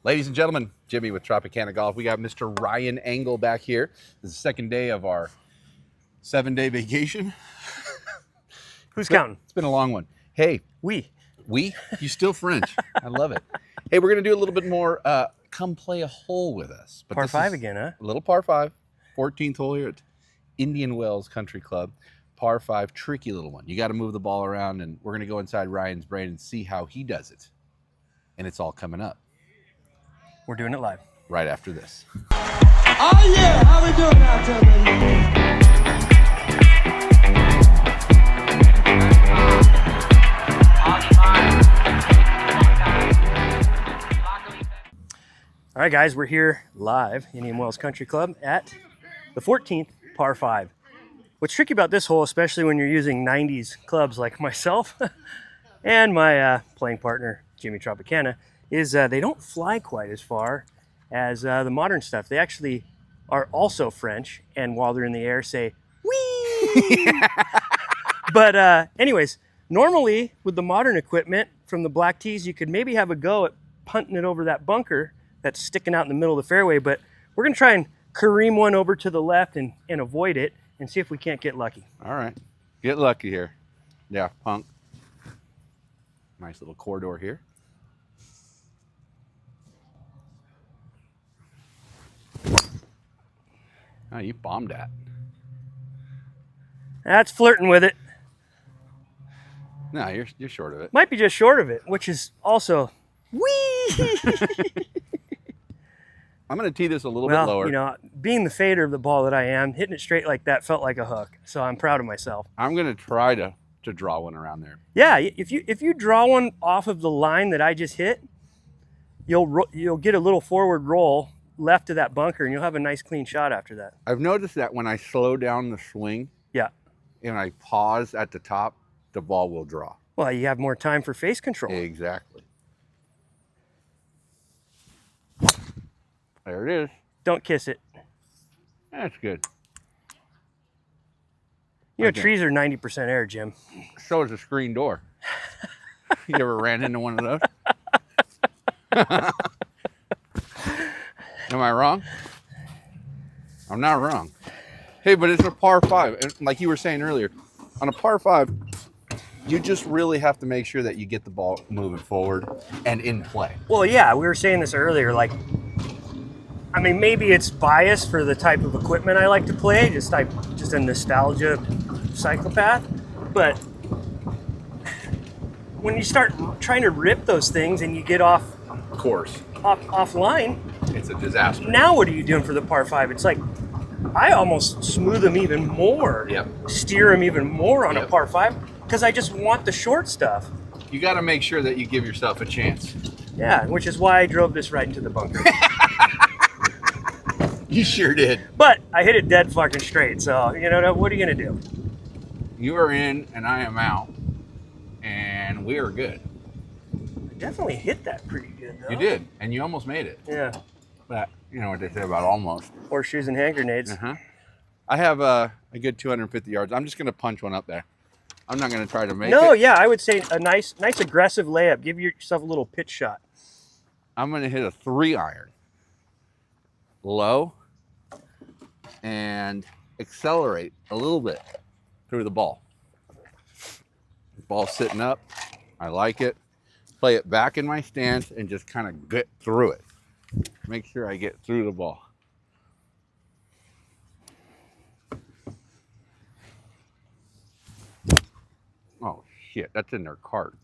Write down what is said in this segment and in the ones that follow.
Ladies and gentlemen, Jimmy with Tropicana Golf. We got Mr. Ryan Engel back here. This is the second day of our 7-day vacation. Who's counting? It's been a long one. Hey, We. You still French. I love it. Hey, we're going to do a little bit more come play a hole with us. But Par 5 again, huh? A little par 5, 14th hole here at Indian Wells Country Club. Par 5, tricky little one. You got to move the ball around, and we're going to go inside Ryan's brain and see how he does it. And it's all coming up. We're doing it live. Right after this. Oh yeah, how we doing out there, baby? All right, guys, we're here live in Indian Wells Country Club at the 14th par 5. What's tricky about this hole, especially when you're using 90s clubs like myself and my playing partner, Jimmy Tropicana, is they don't fly quite as far as the modern stuff. They actually are also French, and while they're in the air say, wee! But anyways, normally with the modern equipment from the black tees, you could maybe have a go at punting it over that bunker that's sticking out in the middle of the fairway, but we're going to try and careem one over to the left and avoid it and see if we can't get lucky. All right. Get lucky here. Yeah, punk. Nice little corridor here. Oh, you bombed that. That's flirting with it. No, you're short of it. Might be just short of it, which is also wee. I'm going to tee this a little bit Well, lower. you know, being the fader of the ball that I am, hitting it straight like that felt like a hook. So I'm proud of myself. I'm going to try to draw one around there. Yeah, if you draw one off of the line that I just hit, you'll get a little forward roll left of that bunker, and you'll have a nice clean shot after that. I've noticed that when I slow down the swing Yeah. and I pause at the top, the ball will draw. Well, you have more time for face control. Exactly. There it is. Don't kiss it. That's good. You know, Okay. trees are 90% air, Jim. So is a screen door. You ever ran into one of those? Am I wrong? I'm not wrong. Hey, but it's a par 5. And like you were saying earlier, on a par 5, you just really have to make sure that you get the ball moving forward and in play. Well, yeah, we were saying this earlier. Like, I mean, maybe it's bias for the type of equipment I like to play, just a nostalgia psychopath. But when you start trying to rip those things and you get offline, It's a disaster. now what are you doing for the par 5? It's like I almost smooth them even more, Yep. steer them even more on a Yep. par 5 because I just want the short stuff. You got to make sure that you give yourself a chance. Yeah, which is why I drove this right into the bunker. You sure did. But I hit it dead fucking straight, so you know what are you gonna do? You are in and I am out, and we are good. I definitely hit that pretty good though. You did, and you almost made it. Yeah. But you know what they say about almost. Horseshoes and hand grenades. Uh-huh. I have a good 250 yards. I'm just going to punch one up there. I'm not going to try to make No, it. yeah, I would say a nice aggressive layup. Give yourself a little pitch shot. I'm going to hit a 3-iron. Low. And accelerate a little bit through the ball. The ball's sitting up. I like it. Play it back in my stance and just kind of get through it. Make sure I get through the ball. Oh, shit. That's in their cart.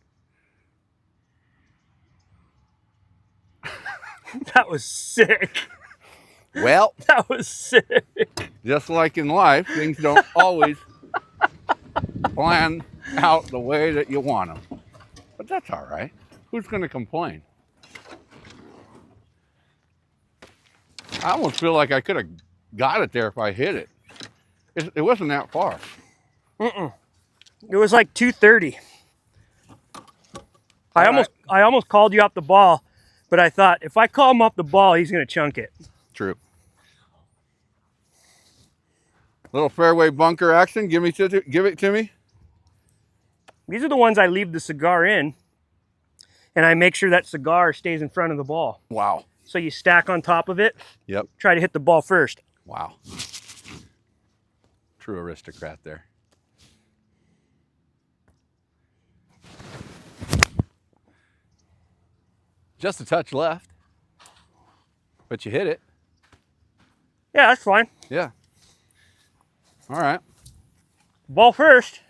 That was sick. Well, That was sick. just like in life, things don't always plan out the way that you want them. But that's all right. Who's going to complain? I almost feel like I could have got it there if I hit it. It wasn't that far. It was like 230. I almost called you off the ball, but I thought if I call him off the ball, he's gonna chunk it. True. Little fairway bunker action. Give it to me. These are the ones I leave the cigar in. and I make sure that cigar stays in front of the ball. Wow. So you stack on top of it. Yep. Try to hit the ball first. Wow. True aristocrat there. Just a touch left, but you hit it. Yeah, that's fine. Yeah. All right. Ball first.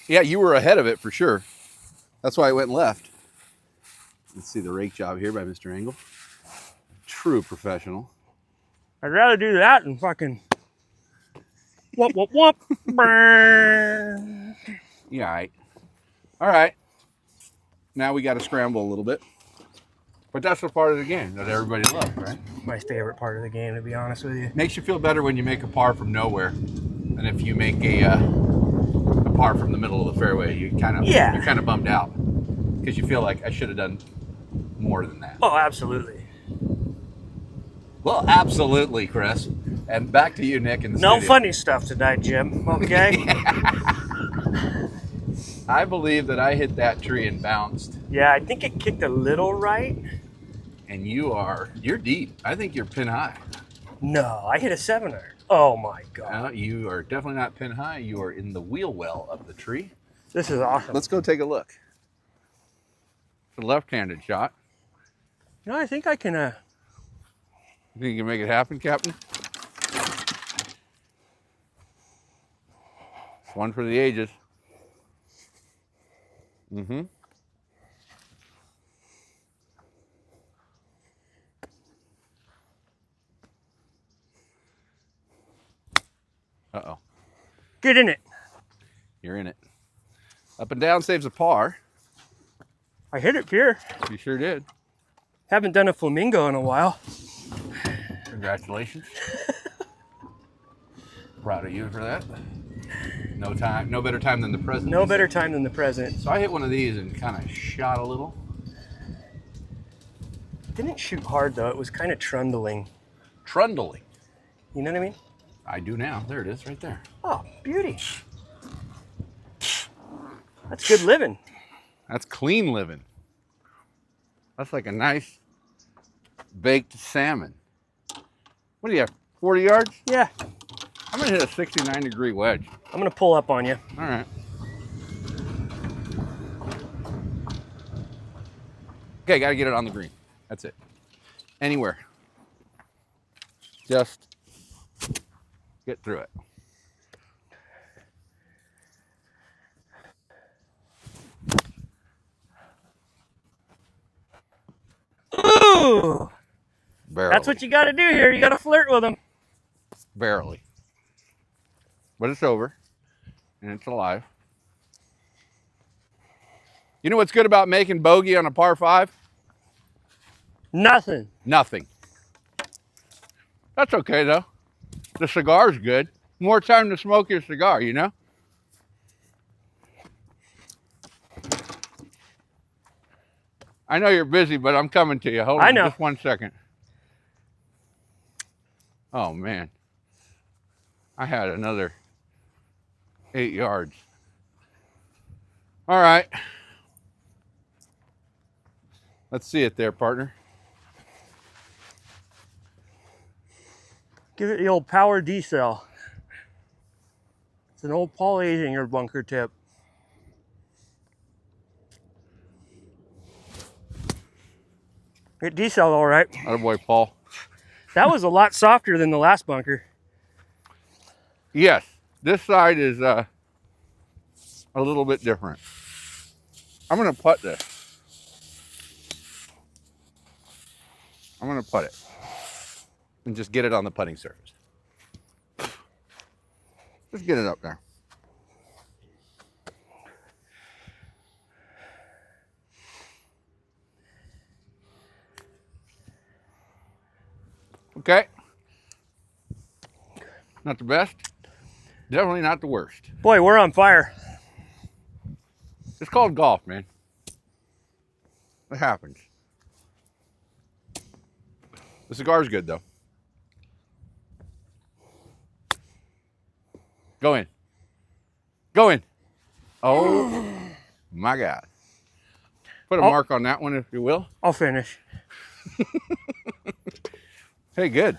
Yeah, you were ahead of it for sure. That's why I went left. Let's see the rake job here by Mr. Engel. True professional. I'd rather do that than fucking whoop, whoop, whoop. Brrr. Yeah, all right. Now we got to scramble a little bit. But that's the part of the game that everybody loves, right? My favorite part of the game, to be honest with you. Makes you feel better when you make a par from nowhere than if you make a par from the middle of the fairway. You're kind of bummed out because you feel like I should have done more than that. Oh, absolutely. Well, absolutely, Chris. And back to you, Nick, in the No studio. funny stuff tonight, Jim. Okay? I believe that I hit that tree and bounced. Yeah, I think it kicked a little right. And you're deep. I think you're pin high. No, I hit a 7-iron. Oh my God. You are definitely not pin high. You are in the wheel well of the tree. This is awesome. Let's go take a look. It's a left-handed shot. You know, I think I can, You think you can make it happen, Captain? It's one for the ages. Mm-hmm. Uh-oh. get in it. You're in it. Up and down saves a par. I hit it here. You sure did. Haven't done a flamingo in a while. Congratulations. Proud of you for that. No better time than the present. No better time than the present. So I hit one of these and kind of shot a little. Didn't shoot hard though. It was kind of trundling. Trundling. You know what I mean? I do now. There it is, right there. Oh, beauty. That's good living. That's clean living. That's like a nice baked salmon. What do you have, 40 yards? Yeah. I'm gonna hit a 69-degree wedge. I'm gonna pull up on you. All right. Okay, gotta get it on the green. That's it. Anywhere. Just get through it. Ooh! Barely. That's what you gotta do here. You gotta flirt with them. Barely. But it's over. And it's alive. You know what's good about making bogey on a par 5? Nothing. Nothing. That's okay though. The cigar's good. More time to smoke your cigar, you know? I know you're busy, but I'm coming to you. Hold on I know. just 1 second. Oh man. I had another 8 yards. All right. Let's see it there, partner. Give it the old power D-cell. It's an old Paul Asinger bunker tip. It D-celled all right. Attaboy, Paul. That was a lot softer than the last bunker. Yes, this side is a little bit different. I'm gonna putt this. I'm gonna putt it and just get it on the putting surface. Just get it up there. Okay. Not the best. Definitely not the worst. Boy, we're on fire. It's called golf, man. It happens. The cigar's good, though. Go in. Go in. Oh, my God. Put a mark on that one if you will. I'll finish. Hey, good.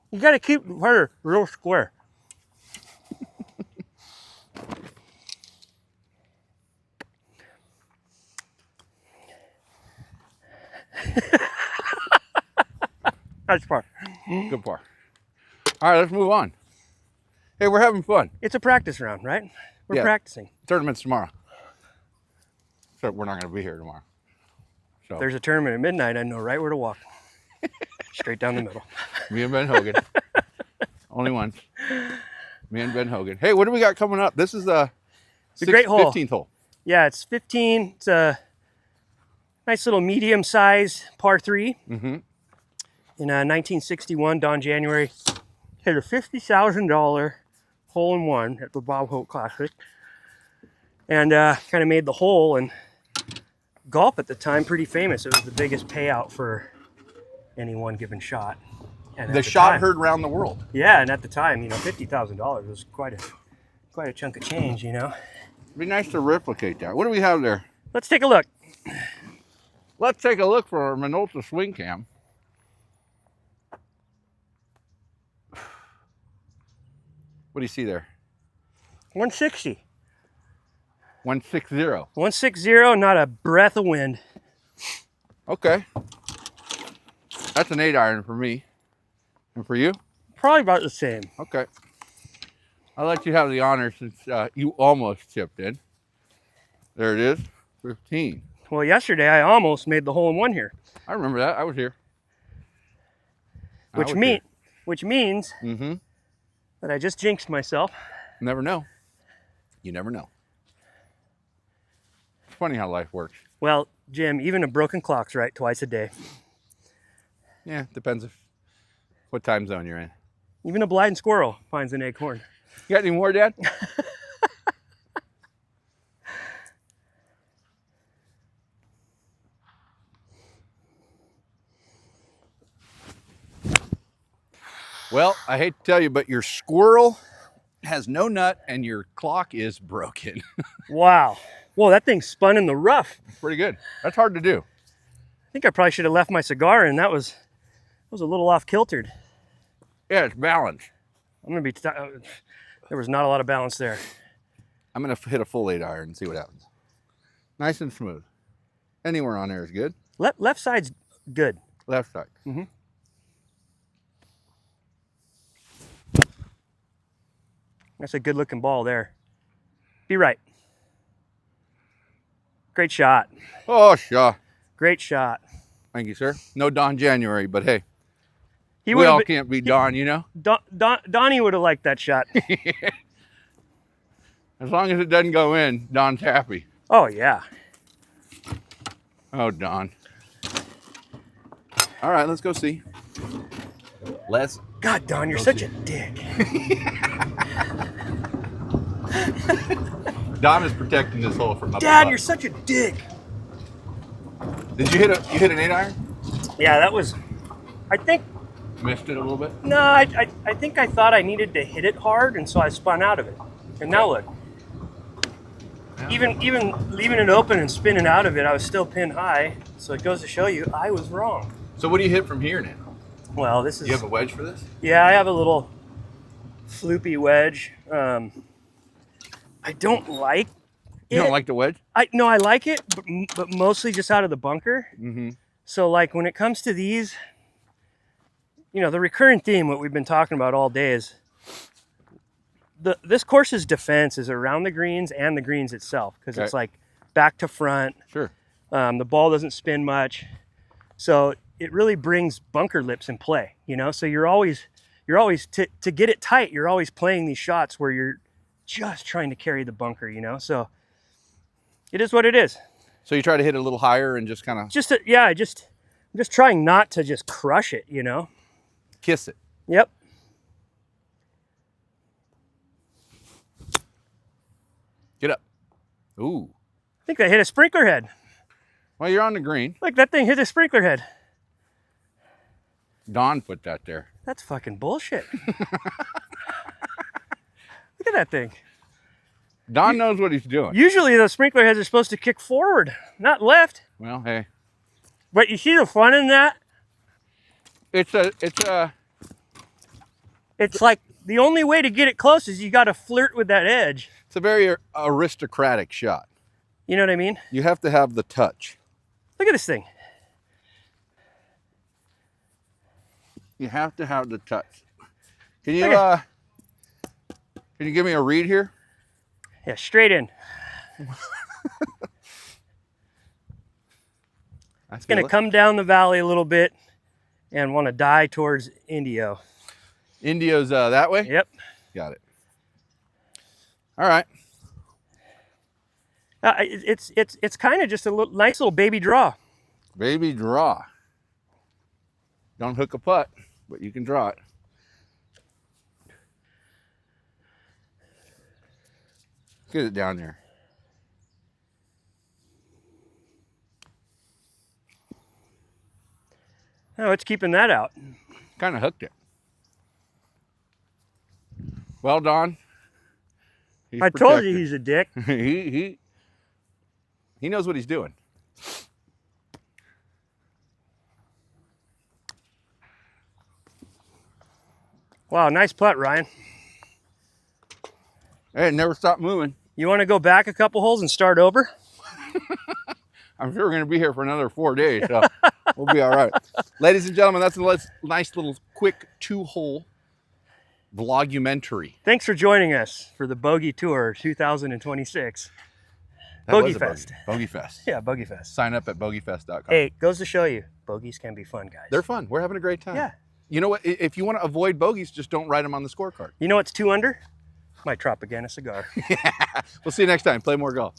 You got to keep the putter real square. That's par. Good par. All right, let's move on. Hey, we're having fun. It's a practice round, right? We're practicing. Tournament's tomorrow. So we're not going to be here tomorrow. So There's a tournament at midnight. I know right where to walk. Straight down the middle. me and Ben Hogan. Only once. Me and Ben Hogan. Hey, what do we got coming up? This is the great hole. 15th hole. Yeah, it's 15. It's a nice little medium-sized par 3. Mm-hmm. In 1961, Don January hit a $50,000 hole-in-one at the Bob Hope Classic. And kind of made the hole and golf at the time pretty famous. It was the biggest payout for any one given shot. And The shot heard around the world. Yeah, and at the time, you know, $50,000 was quite a chunk of change, you know. It'd be nice to replicate that. What do we have there? Let's take a look. Let's take a look for our Minolta swing cam. What do you see there? 160. 160. 160, not a breath of wind. Okay. That's an 8-iron for me. And for you? Probably about the same. Okay. I'll let you have the honor since you almost chipped in. There it is. 15. Well, yesterday I almost made the hole-in-one here. I remember that. I was here. Which means Mm-hmm. that I just jinxed myself. Never know. You never know. It's funny how life works. Well, Jim, even a broken clock's right twice a day. Yeah, depends what time zone you're in. Even a blind squirrel finds an acorn. You got any more, Dad? Well, I hate to tell you, but your squirrel has no nut and your clock is broken. Wow. Whoa, that thing spun in the rough. Pretty good. That's hard to do. I think I probably should have left my cigar, and that was a little off kiltered. Yeah, it's balanced. I'm gonna be. There was not a lot of balance there. I'm going to hit a full 8-iron and see what happens. Nice and smooth. Anywhere on there is good. Left side's good. Left side. Mm-hmm. That's a good looking ball there. Be right. Great shot. Oh, sure. Great shot. Thank you, sir. No Don January, but hey, He we would've all been- can't be Don, you know? Donnie would have liked that shot. As long as it doesn't go in, Don's happy. Oh yeah. Oh, Don. All right, let's go see. Let's. God, Don, you're such a dick. Don is protecting this hole from up Dad, above. you're such a dick. Did you hit an 8-iron? Yeah, that was. I think. Missed it a little bit. No, I think I thought I needed to hit it hard, and so I spun out of it. And now look. Even leaving it open and spinning out of it, I was still pinned high. So it goes to show you, I was wrong. So what do you hit from here now? Well, this is. Do you have a wedge for this? Yeah, I have a little floopy wedge. I don't like it. You don't like the wedge? No, I like it, but mostly just out of the bunker. Mm-hmm. So like when it comes to these, you know, the recurring theme, what we've been talking about all day is this course's defense is around the greens and the greens itself, because it's like back to front. Sure. The ball doesn't spin much. So it really brings bunker lips in play, you know? So you're always to get it tight, you're always playing these shots where you're just trying to carry the bunker, you know? So it is what it is. So you try to hit it a little higher and just kind of I'm just trying not to just crush it, you know? kiss it. Yep. Get up. Ooh. I think I hit a sprinkler head. Well, you're on the green. Look, that thing hit a sprinkler head. Don put that there. That's fucking bullshit. Look at that thing. Don knows what he's doing. Usually those sprinkler heads are supposed to kick forward, not left. Well, hey, But you see the fun in that? it's It's like the only way to get it close is you got to flirt with that edge. a very aristocratic shot. You know what I mean? You have to have the touch. Look at this thing. You have to have the touch. Can you Okay. can you give me a read here? Yeah, straight in. It's going to come down the valley a little bit and want to die towards Indio. Indio's that way? Yep. Got it. All right. It's kind of just a nice little baby draw. Baby draw. Don't hook a putt, but you can draw it. Get it down there. Oh, it's keeping that out. Kind of hooked it. Well, Don. I told you he's a dick. he knows what he's doing. Wow, nice putt, Ryan. Hey, it never stopped moving. You want to go back a couple holes and start over? I'm sure we're going to be here for another 4 days, so we'll be all right. Ladies and gentlemen, that's a nice little quick 2-hole vlogumentary. Thanks for joining us for the Bogey Tour 2026. That was Bogey a Fest. Bogey Fest. Yeah, Bogey Fest. Sign up at bogeyfest.com. Hey, goes to show you, bogeys can be fun, guys. They're fun. We're having a great time. Yeah. You know what? If you want to avoid bogeys, just don't write them on the scorecard. You know what's 2 under? Might drop again a cigar. We'll see you next time. Play more golf.